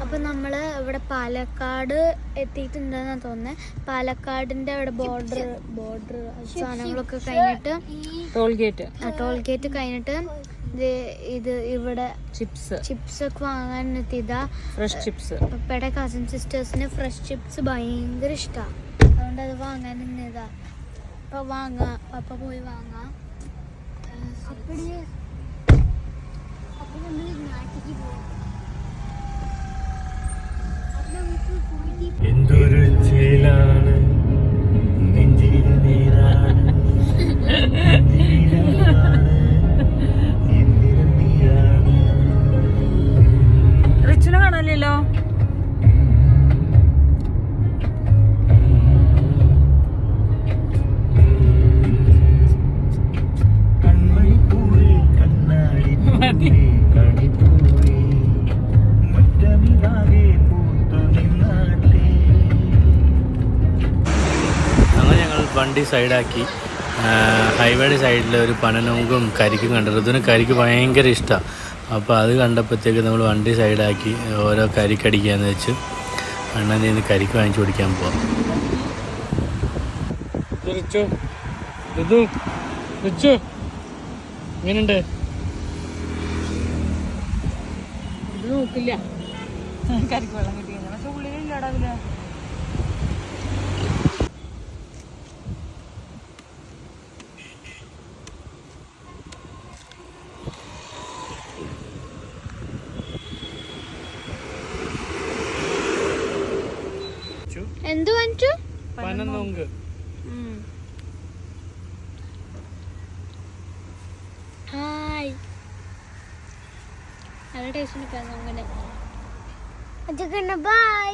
അപ്പൊ നമ്മള് ഇവിടെ പാലക്കാട് എത്തിയിട്ടുണ്ടെന്നാ തോന്നുന്നത്. പാലക്കാടിന്റെ അവിടെ ബോർഡർ സാധനങ്ങളൊക്കെ കഴിഞ്ഞിട്ട് ടോൾ ഗേറ്റ് കഴിഞ്ഞിട്ട് ഇത് ഇവിടെ ചിപ്സ് ഒക്കെ വാങ്ങാൻ എത്തിയതാ. Fresh chips. പപ്പയുടെ കസിൻ സിസ്റ്റേഴ്സിന് ഫ്രഷ് ചിപ്സ് ഭയങ്കര ഇഷ്ടമാണ്. അതുകൊണ്ട് അത് വാങ്ങാൻ നിന്നതാ. അപ്പൊ പപ്പ പോയി വാങ്ങാം. എന്തൊരു ചേലാണ് നെഞ്ചിലെ നീരാണ് റിച്ചിനെ കാണാനില്ലല്ലോ. വണ്ടി സൈഡാക്കി. ഹൈവേയുടെ സൈഡിൽ ഒരു പനനോങ്കും കരിക്കും കണ്ടത്. ഇതിന് കരിക്ക് ഭയങ്കര ഇഷ്ടമാണ്. അപ്പോൾ അത് കണ്ടപ്പോഴത്തേക്ക് നമ്മൾ വണ്ടി സൈഡാക്കി ഓരോ കരിക്കടിക്കാന്ന് വെച്ച് അണ്ണൻ്റെ നിന്ന് കരിക്ക് വാങ്ങിച്ചു കുടിക്കാൻ പോവാം. എങ്ങനെയുണ്ട്? ഇത് നോക്കില്ല. കരിക്ക് വെള്ളം കിട്ടി പക്ഷെ ഉള്ളിലില്ലടാവില്ല. എന്ത് വാങ്ങിച്ചു? പനനോങ്ക്. ഹായ്, നല്ല ടേസ്റ്റ് ഉണ്ട് പനനോങ്കിന്. ബൈ.